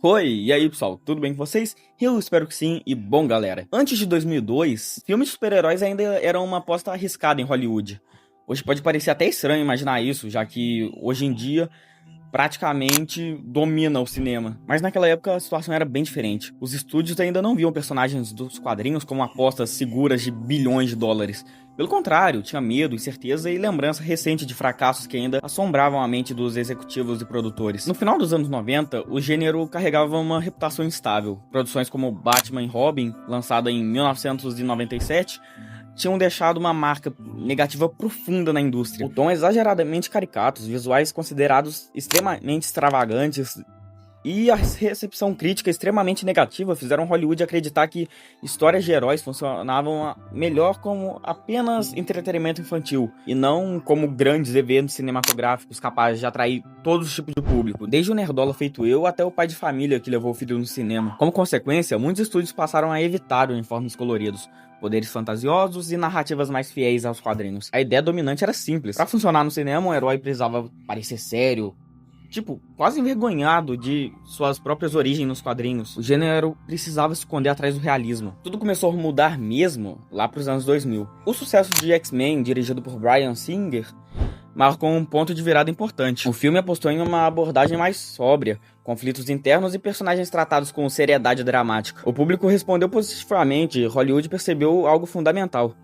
Oi, e aí pessoal, tudo bem com vocês? Eu espero que sim, e bom galera, antes de 2002, filmes de super-heróis ainda eram uma aposta arriscada em Hollywood. Hoje pode parecer até estranho imaginar isso, já que hoje em dia praticamente domina o cinema. Mas naquela época a situação era bem diferente. Os estúdios ainda não viam personagens dos quadrinhos como apostas seguras de bilhões de dólares. Pelo contrário, tinha medo, incerteza e lembrança recente de fracassos que ainda assombravam a mente dos executivos e produtores. No final dos anos 90, o gênero carregava uma reputação instável. Produções como Batman e Robin, lançada em 1997, tinham deixado uma marca negativa profunda na indústria. O tom exageradamente caricato, os visuais considerados extremamente extravagantes e a recepção crítica extremamente negativa fizeram Hollywood acreditar que histórias de heróis funcionavam melhor como apenas entretenimento infantil e não como grandes eventos cinematográficos capazes de atrair todos os tipos de público, desde o nerdola feito eu até o pai de família que levou o filho no cinema. Como consequência, muitos estúdios passaram a evitar uniformes coloridos, poderes fantasiosos e narrativas mais fiéis aos quadrinhos. A ideia dominante era simples. Para funcionar no cinema, um herói precisava parecer sério, quase envergonhado de suas próprias origens nos quadrinhos. O gênero precisava se esconder atrás do realismo. Tudo começou a mudar mesmo lá para os anos 2000. O sucesso de X-Men, dirigido por Bryan Singer, marcou um ponto de virada importante. O filme apostou em uma abordagem mais sóbria, conflitos internos e personagens tratados com seriedade dramática. O público respondeu positivamente e Hollywood percebeu algo fundamental.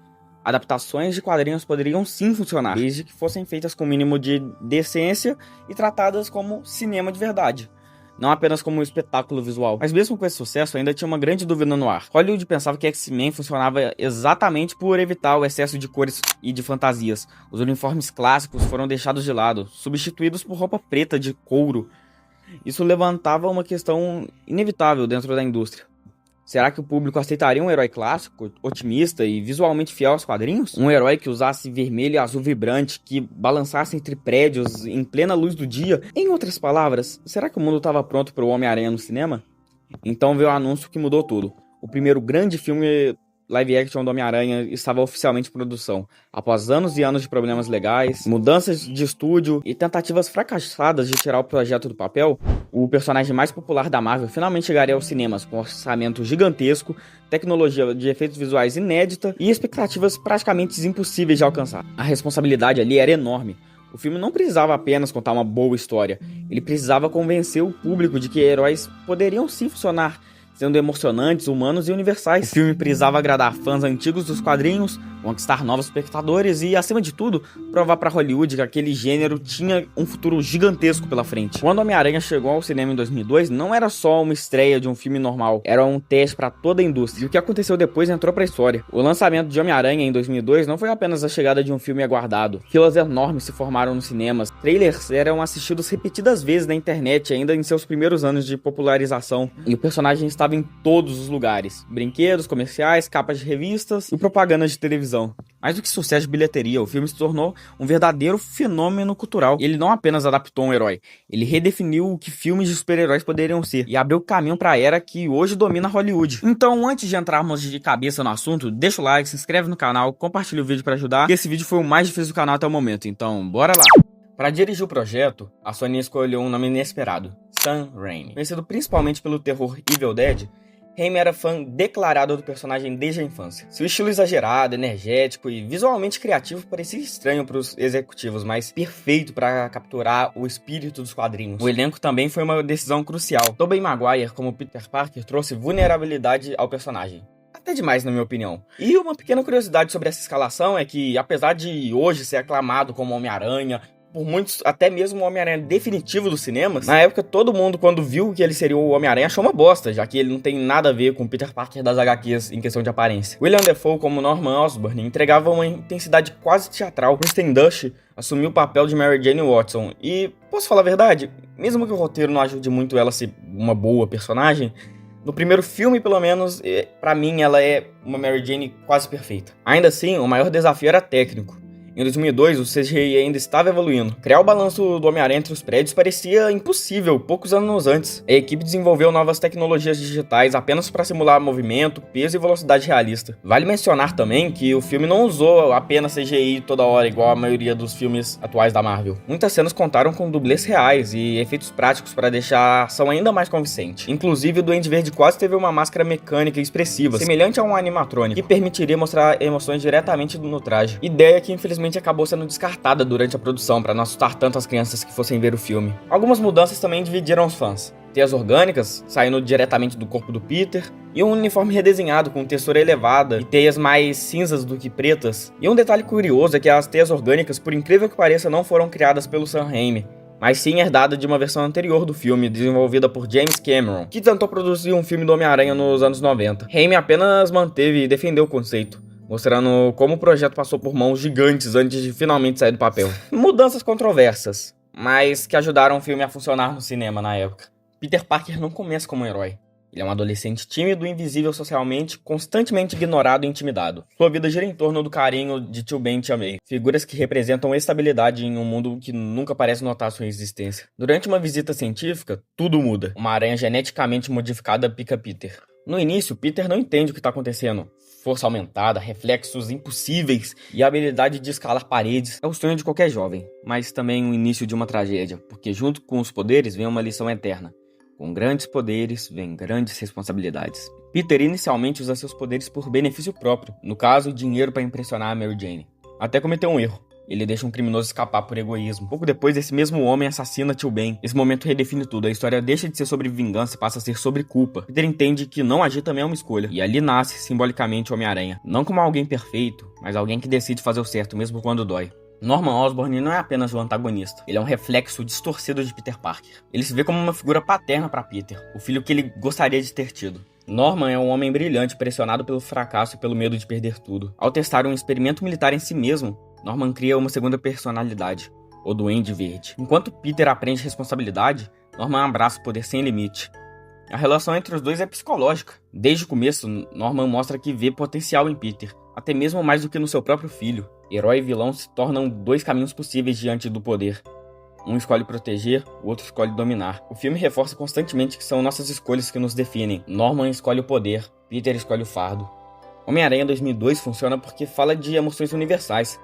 Adaptações de quadrinhos poderiam sim funcionar, desde que fossem feitas com o mínimo de decência e tratadas como cinema de verdade, não apenas como um espetáculo visual. Mas mesmo com esse sucesso, ainda tinha uma grande dúvida no ar. Hollywood pensava que X-Men funcionava exatamente por evitar o excesso de cores e de fantasias. Os uniformes clássicos foram deixados de lado, substituídos por roupa preta de couro. Isso levantava uma questão inevitável dentro da indústria. Será que o público aceitaria um herói clássico, otimista e visualmente fiel aos quadrinhos? Um herói que usasse vermelho e azul vibrante, que balançasse entre prédios em plena luz do dia? Em outras palavras, será que o mundo estava pronto para o Homem-Aranha no cinema? Então veio o anúncio que mudou tudo. O primeiro grande filme live action do Homem-Aranha estava oficialmente em produção. Após anos e anos de problemas legais, mudanças de estúdio e tentativas fracassadas de tirar o projeto do papel, o personagem mais popular da Marvel finalmente chegaria aos cinemas com um orçamento gigantesco, tecnologia de efeitos visuais inédita e expectativas praticamente impossíveis de alcançar. A responsabilidade ali era enorme. O filme não precisava apenas contar uma boa história, ele precisava convencer o público de que heróis poderiam sim funcionar, sendo emocionantes, humanos e universais. O filme precisava agradar fãs antigos dos quadrinhos, conquistar novos espectadores e, acima de tudo, provar para Hollywood que aquele gênero tinha um futuro gigantesco pela frente. Quando Homem-Aranha chegou ao cinema em 2002, não era só uma estreia de um filme normal, era um teste para toda a indústria. E o que aconteceu depois entrou para a história. O lançamento de Homem-Aranha em 2002 não foi apenas a chegada de um filme aguardado. Filas enormes se formaram nos cinemas, trailers eram assistidos repetidas vezes na internet ainda em seus primeiros anos de popularização, e o personagem estava em todos os lugares. Brinquedos, comerciais, capas de revistas e propagandas de televisão. Mais do que sucesso de bilheteria, o filme se tornou um verdadeiro fenômeno cultural. Ele não apenas adaptou um herói, ele redefiniu o que filmes de super-heróis poderiam ser e abriu caminho para a era que hoje domina Hollywood. Então, antes de entrarmos de cabeça no assunto, deixa o like, se inscreve no canal, compartilha o vídeo para ajudar, que esse vídeo foi o mais difícil do canal até o momento, então bora lá! Para dirigir o projeto, a Sony escolheu um nome inesperado, Sam Raimi. Conhecido principalmente pelo terror Evil Dead, Raimi era fã declarado do personagem desde a infância. Seu estilo exagerado, energético e visualmente criativo parecia estranho para os executivos, mas perfeito para capturar o espírito dos quadrinhos. O elenco também foi uma decisão crucial. Tobey Maguire, como Peter Parker, trouxe vulnerabilidade ao personagem. Até demais, na minha opinião. E uma pequena curiosidade sobre essa escalação é que, apesar de hoje ser aclamado como Homem-Aranha, por muitos, até mesmo o Homem-Aranha definitivo dos cinemas, na época todo mundo, quando viu que ele seria o Homem-Aranha, achou uma bosta, já que ele não tem nada a ver com o Peter Parker das HQs em questão de aparência. William Dafoe, como Norman Osborn, entregava uma intensidade quase teatral. Kristen Dunst assumiu o papel de Mary Jane Watson. E, posso falar a verdade, mesmo que o roteiro não ajude muito ela a ser uma boa personagem, no primeiro filme, pelo menos, pra mim, ela é uma Mary Jane quase perfeita. Ainda assim, o maior desafio era técnico. Em 2002, o CGI ainda estava evoluindo. Criar o balanço do Homem-Aranha entre os prédios parecia impossível poucos anos antes. A equipe desenvolveu novas tecnologias digitais apenas para simular movimento, peso e velocidade realista. Vale mencionar também que o filme não usou apenas CGI toda hora, igual a maioria dos filmes atuais da Marvel. Muitas cenas contaram com dublês reais e efeitos práticos para deixar a ação ainda mais convincente. Inclusive, o Duende Verde quase teve uma máscara mecânica expressiva, semelhante a um animatrônico, que permitiria mostrar emoções diretamente no traje. Ideia que infelizmente acabou sendo descartada durante a produção para não assustar tanto as crianças que fossem ver o filme. Algumas mudanças também dividiram os fãs. Teias orgânicas, saindo diretamente do corpo do Peter, e um uniforme redesenhado com textura elevada e teias mais cinzas do que pretas. E um detalhe curioso é que as teias orgânicas, por incrível que pareça, não foram criadas pelo Sam Raimi, mas sim herdada de uma versão anterior do filme, desenvolvida por James Cameron, que tentou produzir um filme do Homem-Aranha nos anos 90. Raimi apenas manteve e defendeu o conceito, mostrando como o projeto passou por mãos gigantes antes de finalmente sair do papel. Mudanças controversas, mas que ajudaram o filme a funcionar no cinema na época. Peter Parker não começa como um herói. Ele é um adolescente tímido, invisível socialmente, constantemente ignorado e intimidado. Sua vida gira em torno do carinho de Tio Ben e Tia May, figuras que representam estabilidade em um mundo que nunca parece notar sua existência. Durante uma visita científica, tudo muda. Uma aranha geneticamente modificada pica Peter. No início, Peter não entende o que está acontecendo. Força aumentada, reflexos impossíveis e a habilidade de escalar paredes é o sonho de qualquer jovem, mas também o início de uma tragédia, porque junto com os poderes vem uma lição eterna. Com grandes poderes, vem grandes responsabilidades. Peter inicialmente usa seus poderes por benefício próprio, no caso, dinheiro para impressionar a Mary Jane. Até cometeu um erro. Ele deixa um criminoso escapar por egoísmo. Pouco depois, esse mesmo homem assassina Tio Ben. Esse momento redefine tudo. A história deixa de ser sobre vingança e passa a ser sobre culpa. Peter entende que não agir também é uma escolha. E ali nasce, simbolicamente, o Homem-Aranha. Não como alguém perfeito, mas alguém que decide fazer o certo, mesmo quando dói. Norman Osborn não é apenas o antagonista, ele é um reflexo distorcido de Peter Parker. Ele se vê como uma figura paterna para Peter, o filho que ele gostaria de ter tido. Norman é um homem brilhante, pressionado pelo fracasso e pelo medo de perder tudo. Ao testar um experimento militar em si mesmo, Norman cria uma segunda personalidade, o Duende Verde. Enquanto Peter aprende responsabilidade, Norman abraça o poder sem limite. A relação entre os dois é psicológica. Desde o começo, Norman mostra que vê potencial em Peter, até mesmo mais do que no seu próprio filho. Herói e vilão se tornam dois caminhos possíveis diante do poder. Um escolhe proteger, o outro escolhe dominar. O filme reforça constantemente que são nossas escolhas que nos definem. Norman escolhe o poder, Peter escolhe o fardo. Homem-Aranha 2002 funciona porque fala de emoções universais.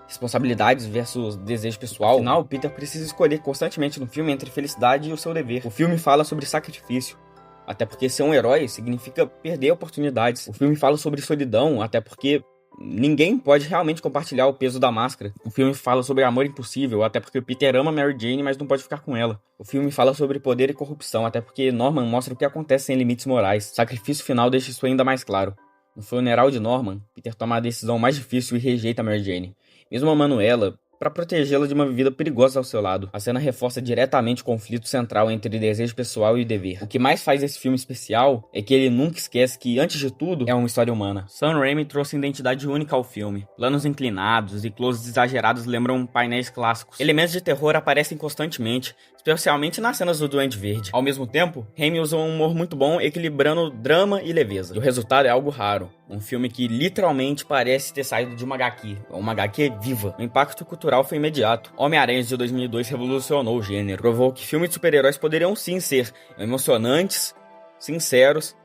Responsabilidades versus desejo pessoal. Afinal, Peter precisa escolher constantemente no filme entre felicidade e o seu dever. O filme fala sobre sacrifício, até porque ser um herói significa perder oportunidades. O filme fala sobre solidão, até porque ninguém pode realmente compartilhar o peso da máscara. O filme fala sobre amor impossível, até porque Peter ama Mary Jane, mas não pode ficar com ela. O filme fala sobre poder e corrupção, até porque Norman mostra o que acontece sem limites morais. O sacrifício final deixa isso ainda mais claro. No funeral de Norman, Peter toma a decisão mais difícil e rejeita Mary Jane, mesmo amando ela, para protegê-la de uma vida perigosa ao seu lado. A cena reforça diretamente o conflito central entre desejo pessoal e dever. O que mais faz esse filme especial é que ele nunca esquece que, antes de tudo, é uma história humana. Sam Raimi trouxe identidade única ao filme. Planos inclinados e closes exagerados lembram painéis clássicos. Elementos de terror aparecem constantemente, especialmente nas cenas do Duende Verde. Ao mesmo tempo, Raimi usa um humor muito bom, equilibrando drama e leveza. E o resultado é algo raro. Um filme que literalmente parece ter saído de uma HQ viva. O impacto cultural foi imediato. Homem-Aranha de 2002 revolucionou o gênero. Provou que filmes de super-heróis poderiam sim ser emocionantes, sinceros,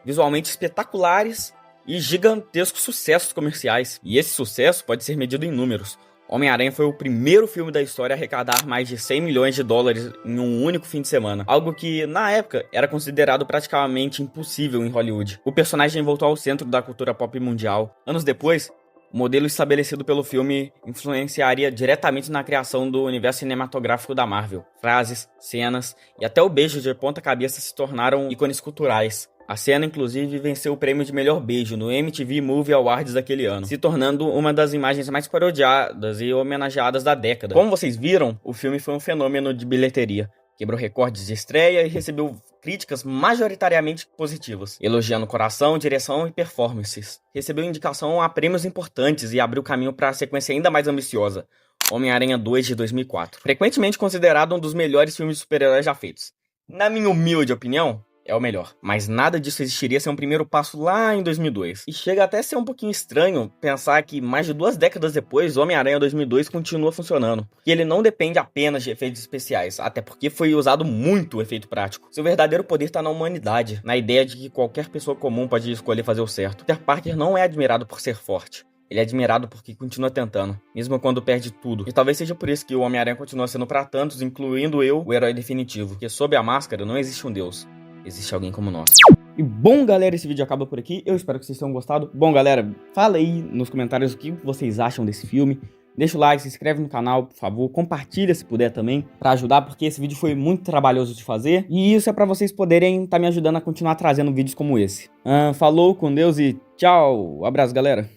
visualmente espetaculares e gigantescos sucessos comerciais. E esse sucesso pode ser medido em números. Homem-Aranha foi o primeiro filme da história a arrecadar mais de 100 milhões de dólares em um único fim de semana. Algo que, na época, era considerado praticamente impossível em Hollywood. O personagem voltou ao centro da cultura pop mundial. Anos depois, o modelo estabelecido pelo filme influenciaria diretamente na criação do universo cinematográfico da Marvel. Frases, cenas e até o beijo de ponta cabeça se tornaram ícones culturais. A cena, inclusive, venceu o prêmio de melhor beijo no MTV Movie Awards daquele ano, se tornando uma das imagens mais parodiadas e homenageadas da década. Como vocês viram, o filme foi um fenômeno de bilheteria. Quebrou recordes de estreia e recebeu críticas majoritariamente positivas, elogiando coração, direção e performances. Recebeu indicação a prêmios importantes e abriu caminho para a sequência ainda mais ambiciosa, Homem-Aranha 2 de 2004. Frequentemente considerado um dos melhores filmes de super-heróis já feitos. Na minha humilde opinião, é o melhor. Mas nada disso existiria sem um primeiro passo lá em 2002. E chega até a ser um pouquinho estranho pensar que mais de 2 décadas depois, Homem-Aranha 2002 continua funcionando. E ele não depende apenas de efeitos especiais, até porque foi usado muito o efeito prático. Seu verdadeiro poder está na humanidade, na ideia de que qualquer pessoa comum pode escolher fazer o certo. Peter Parker não é admirado por ser forte. Ele é admirado porque continua tentando, mesmo quando perde tudo. E talvez seja por isso que o Homem-Aranha continua sendo pra tantos, incluindo eu, o herói definitivo. Porque sob a máscara não existe um deus, existe alguém como nós. E bom, galera, esse vídeo acaba por aqui. Eu espero que vocês tenham gostado. Bom, galera, fala aí nos comentários o que vocês acham desse filme. Deixa o like, se inscreve no canal, por favor. Compartilha se puder também, pra ajudar, porque esse vídeo foi muito trabalhoso de fazer. E isso é pra vocês poderem estar me ajudando a continuar trazendo vídeos como esse. Falou, com Deus e tchau. Abraço, galera.